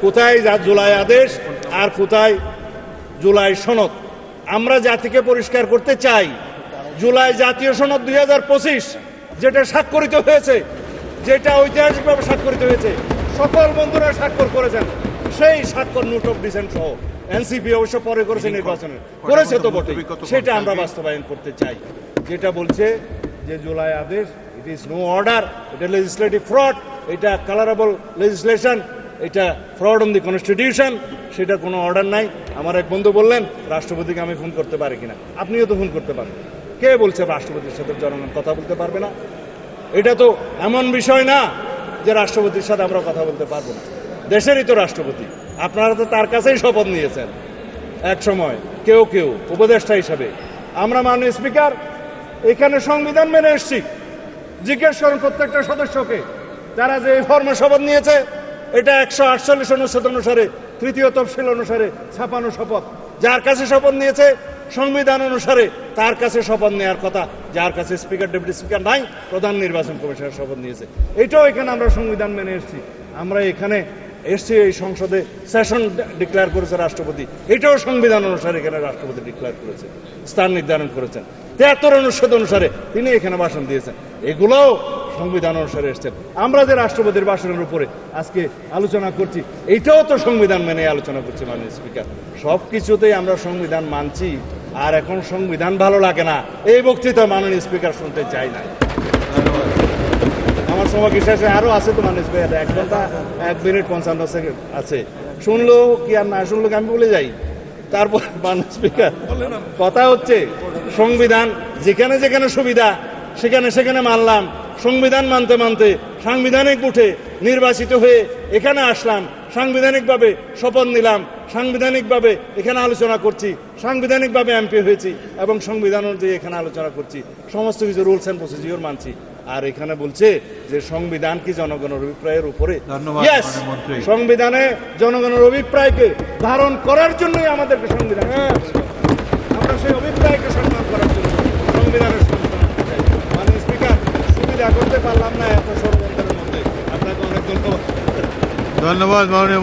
কোথায় জুলাই আদেশ আর কোথায় জুলাই সনদ? আমরা জাতিকে পরিষ্কার করতে চাই, জুলাই জাতীয় সনদ 2025 যেটা স্বাক্ষরিত হয়েছে, যেটা ঐতিহাসিকভাবে স্বাক্ষরিত হয়েছে, সকল বন্ধুরা স্বাক্ষর করেছেন, সেই স্বাক্ষর নোট অফ ডিসেন্ট সহ এনসিপি অবশ্য পরে করেছে, নির্বাচনে করেছে তো বটে, সেটা আমরা বাস্তবায়ন করতে চাই। যেটা বলছে যে জুলাই আদেশ ইট ইজ নো অর্ডার, এটা লেজিসলেটিভ ফ্রড, এটা কালারেবল লেজিসলেশন, এটা ফ্রড অন দি কনস্টিটিউশন, সেটা কোনো অর্ডার নাই। আমার এক বন্ধু বললেন রাষ্ট্রপতিকে আমি ফোন করতে পারি কিনা, আপনিও তো ফোন করতে পারেন। কে বলছে রাষ্ট্রপতির সাথে জনগণ কথা বলতে পারবে না? এটা তো এমন বিষয় না যে রাষ্ট্রপতির সাথে আমরা কথা বলতে পারবো না। দেশেরই তো রাষ্ট্রপতি, আপনারা তো তার কাছেই শপথ নিয়েছেন এক সময়, কেউ কেউ উপদেষ্টা হিসাবে। আমরা মাননীয় স্পিকার এখানে সংবিধান মেনে এসছি। জিজ্ঞেস করুন প্রত্যেকটা সদস্যকে, তারা যে এই ফর্মে শপথ নিয়েছে, এটা 148 অনুচ্ছেদ অনুসারে, তৃতীয় তফসিল অনুসারে ছাপানো শপথ। যার কাছে শপথ নিয়েছে সংবিধান অনুসারে তার কাছে শপথ নেওয়ার কথা, যার কাছে স্পিকার ডেপুটি স্পিকার নাই, প্রধান নির্বাচন কমিশনের শপথ নিয়েছে। এটাও এখানে আমরা সংবিধান মেনে এসেছি। আমরা এখানে এসছি, এই সংসদে সেশন ডিক্লেয়ার করেছে রাষ্ট্রপতি, এটাও সংবিধান অনুসারে এখানে রাষ্ট্রপতি ডিক্লেয়ার করেছে, স্থান নির্ধারণ করেছেন। 73 অনুচ্ছেদ অনুসারে তিনি এখানে ভাষণ দিয়েছেন, এগুলোও সংবিধান অনুসারে এসছেন। আমরা যে রাষ্ট্রপতির ভাষণের উপরে আজকে আলোচনা করছি, এইটাও তো সংবিধান মেনে আলোচনা করছি মাননীয় স্পিকার। সব কিছুতেই আমরা সংবিধান মানছি, আর এখন সংবিধান ভালো লাগে না এই বক্তৃতা মাননীয় স্পিকার শুনতে চাই না। আমার সময় কি শেষে আরো আছে তো মাননীয় স্পিকার, 1 ঘন্টা 1 মিনিট 55 সেকেন্ড আছে, শুনলো কি আর না শুনলো কি আমি বলে যাই। তারপর মাননীয় স্পিকার কথা হচ্ছে সংবিধান যেখানে যেখানে সুবিধা সেখানে সেখানে মানলাম, সংবিধান মানতে মানতে সাংবিধানিক উঠে নির্বাচিত হয়ে এখানে আসলাম, সাংবিধানিকভাবে শপথ নিলাম, সাংবিধানিকভাবে এখানে আলোচনা করছি, সাংবিধানিকভাবে এমপি হয়েছি এবং সংবিধান অনুযায়ী এখানে আলোচনা করছি, সমস্ত কিছু রুলস অ্যান্ড প্রসিডিওর মানছি। আর এখানে বলছে যে সংবিধান কি জনগণের অভিপ্রায়ের উপরে? ইয়েস, সংবিধানে জনগণের অভিপ্রায়কে ধারণ করার জন্যই আমাদেরকে সংবিধান, আমরা সেই অভিপ্রায়কে সম্মান করার জন্য সংবিধানের মানে স্পিকার সুবিধা করতে পারলাম না এত ষড়যন্ত্রের মধ্যে। আপনাকে অনেক ধন্যবাদ। ধন্যবাদ মাননীয়